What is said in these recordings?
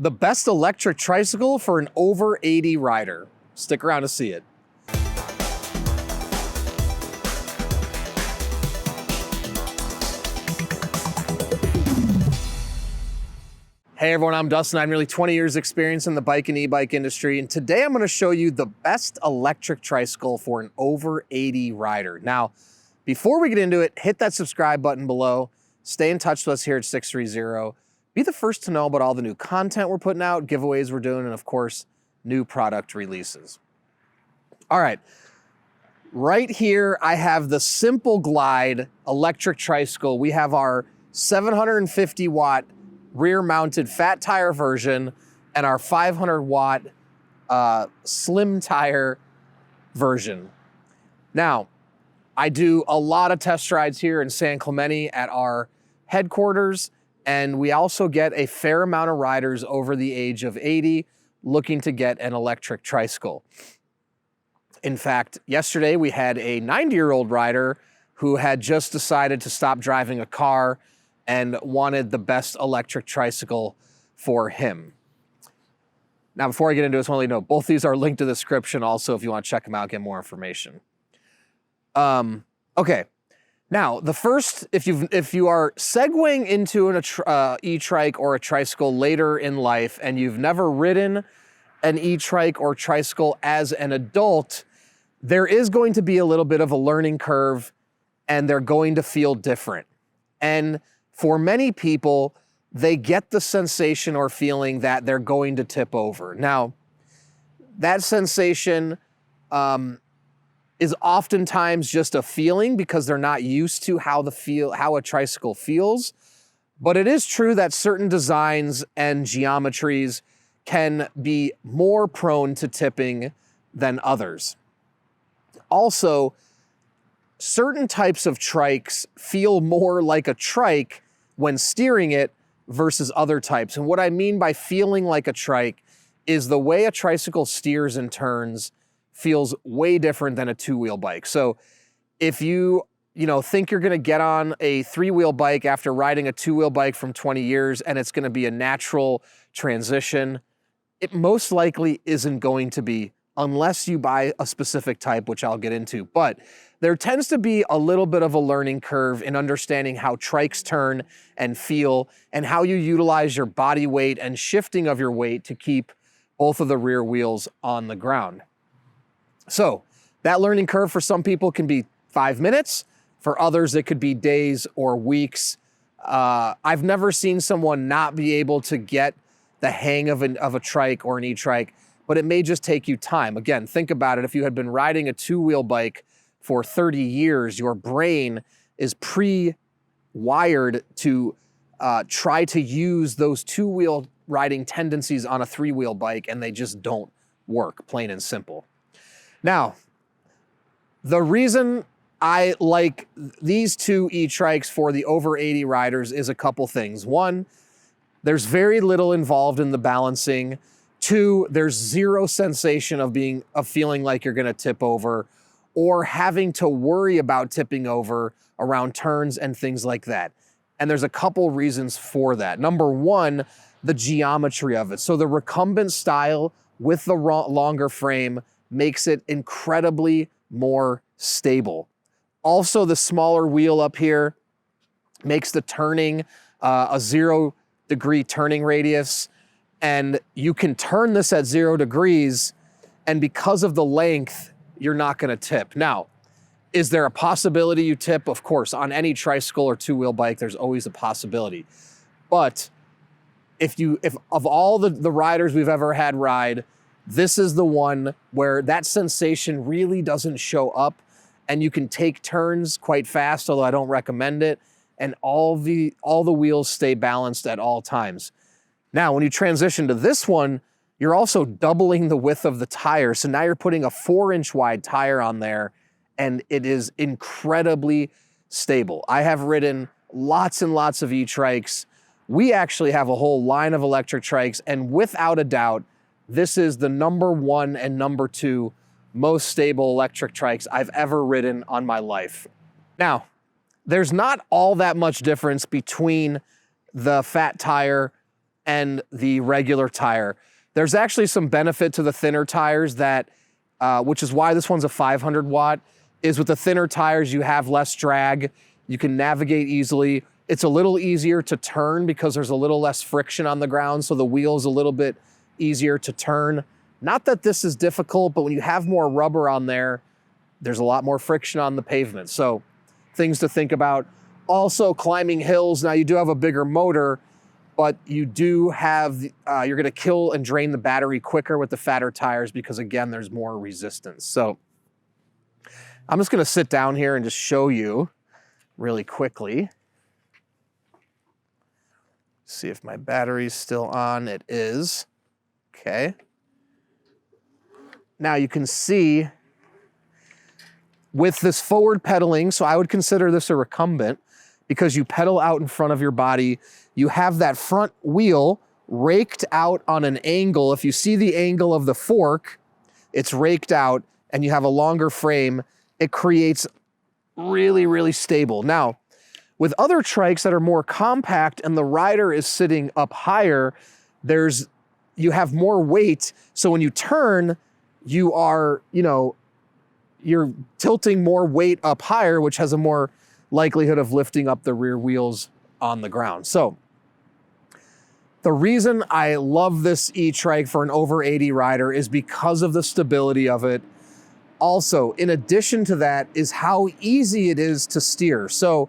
The best electric tricycle for an over 80 rider. Stick around to see it. Hey everyone, I'm Dustin. I have nearly 20 years experience in the bike and e-bike industry, and today I'm going to show you the best electric tricycle for an over 80 rider. Now, before we get into it, hit that subscribe button below. Stay in touch with us here at Sixthreezero. Be the first to know about all the new content we're putting out, giveaways we're doing, and of course, new product releases. All right, right here I have the Simple Glide Electric Tricycle. We have our 750 watt rear mounted fat tire version and our 500 watt slim tire version. Now, I do a lot of test rides here in San Clemente at our headquarters, and we also get a fair amount of riders over the age of 80 looking to get an electric tricycle. In fact, yesterday we had a 90-year-old rider who had just decided to stop driving a car and wanted the best electric tricycle for him. Now, before I get into this, I want to let you know, both these are linked to the description also if you want to check them out, get more information. Okay. Now, the first, if you are segueing into an e-trike or a tricycle later in life and you've never ridden an e-trike or tricycle as an adult, there is going to be a little bit of a learning curve and they're going to feel different. And for many people, they get the sensation or feeling that they're going to tip over. Now, that sensation is oftentimes just a feeling because they're not used to how a tricycle feels. But it is true that certain designs and geometries can be more prone to tipping than others. Also, certain types of trikes feel more like a trike when steering it versus other types. And what I mean by feeling like a trike is the way a tricycle steers and turns feels way different than a two-wheel bike. So if you think you're gonna get on a three-wheel bike after riding a two-wheel bike from 20 years and it's gonna be a natural transition, it most likely isn't going to be unless you buy a specific type, which I'll get into. But there tends to be a little bit of a learning curve in understanding how trikes turn and feel and how you utilize your body weight and shifting of your weight to keep both of the rear wheels on the ground. So that learning curve for some people can be 5 minutes. For others, it could be days or weeks. I've never seen someone not be able to get the hang of a trike or an e-trike, but it may just take you time. Again, think about it. If you had been riding a two-wheel bike for 30 years, your brain is pre-wired to try to use those two-wheel riding tendencies on a three-wheel bike, and they just don't work, plain and simple. Now, the reason I like these two e-trikes for the over 80 riders is a couple things. One, there's very little involved in the balancing. Two, there's zero sensation of feeling like you're gonna tip over or having to worry about tipping over around turns and things like that. And there's a couple reasons for that. Number one, the geometry of it. So the recumbent style with the longer frame makes it incredibly more stable. Also, the smaller wheel up here makes the turning a 0-degree turning radius, and you can turn this at 0 degrees, and because of the length, you're not gonna tip. Now, is there a possibility you tip? Of course, on any tricycle or two-wheel bike, there's always a possibility. But if of all the riders we've ever had ride, this is the one where that sensation really doesn't show up, and you can take turns quite fast, although I don't recommend it, and all the wheels stay balanced at all times. Now, when you transition to this one, you're also doubling the width of the tire. So now you're putting a 4-inch wide tire on there, and it is incredibly stable. I have ridden lots and lots of e-trikes. We actually have a whole line of electric trikes, and without a doubt, this is the #1 and #2 most stable electric trikes I've ever ridden on my life. Now, there's not all that much difference between the fat tire and the regular tire. There's actually some benefit to the thinner tires that, which is why this one's a 500 watt, is with the thinner tires, you have less drag. You can navigate easily. It's a little easier to turn because there's a little less friction on the ground, so the wheel's a little bit easier to turn. Not that this is difficult, but when you have more rubber on there, there's a lot more friction on the pavement. So things to think about. Also, climbing hills. Now, you do have a bigger motor, but you do have, you're gonna kill and drain the battery quicker with the fatter tires because, again, there's more resistance. So I'm just gonna sit down here and just show you really quickly. See if my battery's still on. It is. Okay. Now you can see with this forward pedaling, so I would consider this a recumbent because you pedal out in front of your body. You have that front wheel raked out on an angle. If you see the angle of the fork, it's raked out and you have a longer frame. It creates really, really stable. Now, with other trikes that are more compact and the rider is sitting up higher, you have more weight. So when you turn, you are, you're tilting more weight up higher, which has a more likelihood of lifting up the rear wheels on the ground. So the reason I love this e-trike for an over 80 rider is because of the stability of it. Also, in addition to that, is how easy it is to steer. So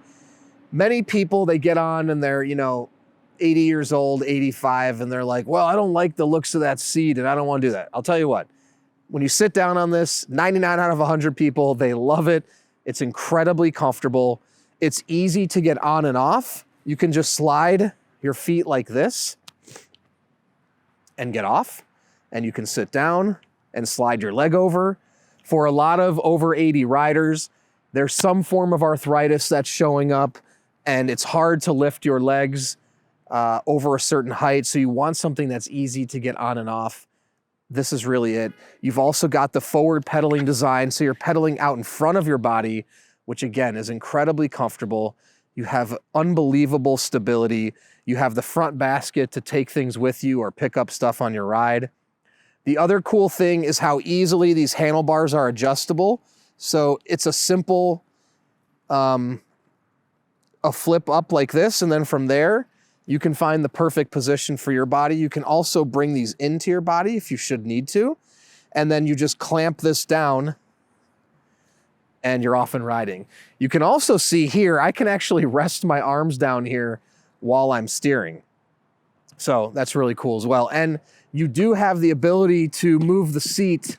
many people, they get on and they're, 80 years old, 85, and they're like, well, I don't like the looks of that seat and I don't want to do that. I'll tell you what, when you sit down on this, 99 out of 100 people, they love it. It's incredibly comfortable. It's easy to get on and off. You can just slide your feet like this and get off, and you can sit down and slide your leg over. For a lot of over 80 riders, there's some form of arthritis that's showing up, and it's hard to lift your legs over a certain height, so you want something that's easy to get on and off. This is really it. You've also got the forward pedaling design, so you're pedaling out in front of your body, which again is incredibly comfortable. You have unbelievable stability. You have the front basket to take things with you or pick up stuff on your ride. The other cool thing is how easily these handlebars are adjustable. So it's a simple, a flip up like this, and then from there, you can find the perfect position for your body. You can also bring these into your body if you should need to, and then you just clamp this down and you're off and riding. You can also see here, I can actually rest my arms down here while I'm steering. So that's really cool as well. And you do have the ability to move the seat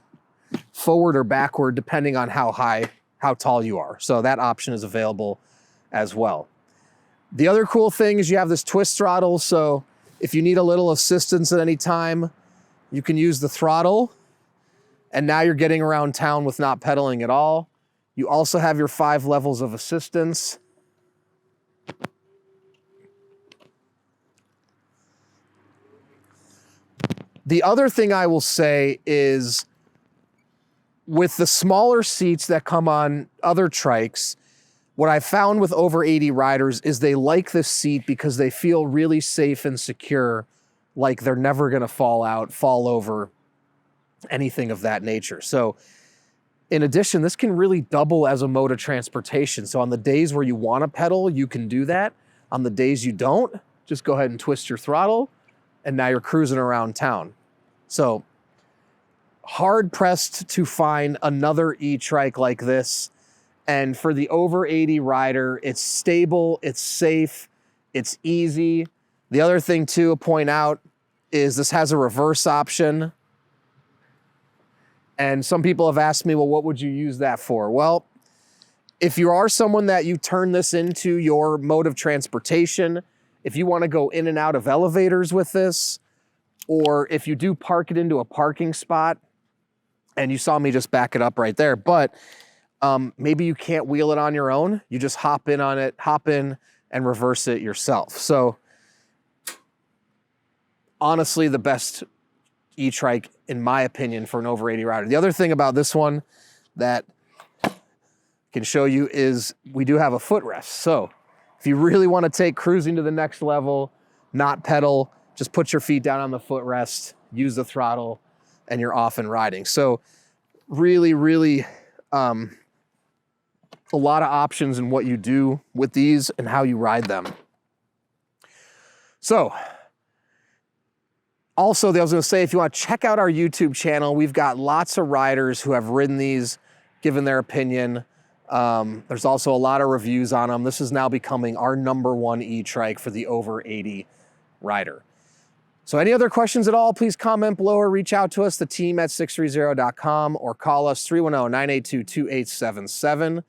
forward or backward depending on how tall you are. So that option is available as well. The other cool thing is you have this twist throttle. So if you need a little assistance at any time, you can use the throttle, and now you're getting around town with not pedaling at all. You also have your 5 levels of assistance. The other thing I will say is with the smaller seats that come on other trikes, what I found with over 80 riders is they like this seat because they feel really safe and secure, like they're never gonna fall out, fall over, anything of that nature. So in addition, this can really double as a mode of transportation. So on the days where you wanna pedal, you can do that. On the days you don't, just go ahead and twist your throttle, and now you're cruising around town. So hard pressed to find another e-trike like this. And for the over 80 rider, it's stable, it's safe, it's easy. The other thing too to point out is this has a reverse option. And some people have asked me, well, what would you use that for? Well, if you are someone that you turn this into your mode of transportation, if you want to go in and out of elevators with this, or if you do park it into a parking spot, and you saw me just back it up right there, but maybe you can't wheel it on your own. You just hop in on it, hop in and reverse it yourself. So honestly, the best e-trike, in my opinion, for an over 80 rider. The other thing about this one that I can show you is we do have a footrest. So if you really want to take cruising to the next level, not pedal, just put your feet down on the footrest, use the throttle, and you're off and riding. So really, really a lot of options in what you do with these and how you ride them. So also, I was gonna say, if you wanna check out our YouTube channel, we've got lots of riders who have ridden these, given their opinion. There's also a lot of reviews on them. This is now becoming our #1 e-trike for the over 80 rider. So any other questions at all, please comment below or reach out to us, the team at sixthreezero.com, or call us 310-982-2877.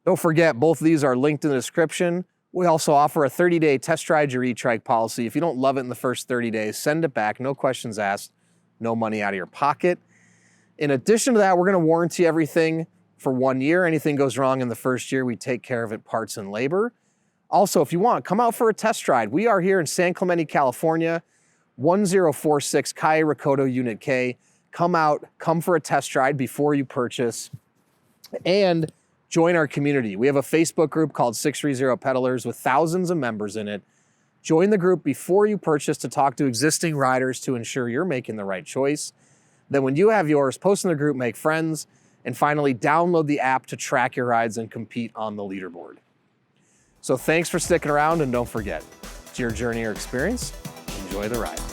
Don't forget, both of these are linked in the description. We also offer a 30-day test ride your e-trike policy. If you don't love it in the first 30 days, send it back, no questions asked, no money out of your pocket. In addition to that, we're gonna warranty everything for 1 year. Anything goes wrong in the first year, we take care of it, parts and labor. Also, if you want, come out for a test ride. We are here in San Clemente, California, 1046 Calle Recodo Unit K. Come out, come for a test ride before you purchase, and join our community. We have a Facebook group called 630 Peddlers with thousands of members in it. Join the group before you purchase to talk to existing riders to ensure you're making the right choice. Then when you have yours, post in the group, make friends, and finally download the app to track your rides and compete on the leaderboard. So thanks for sticking around, and don't forget, it's your journey or experience. Enjoy the ride.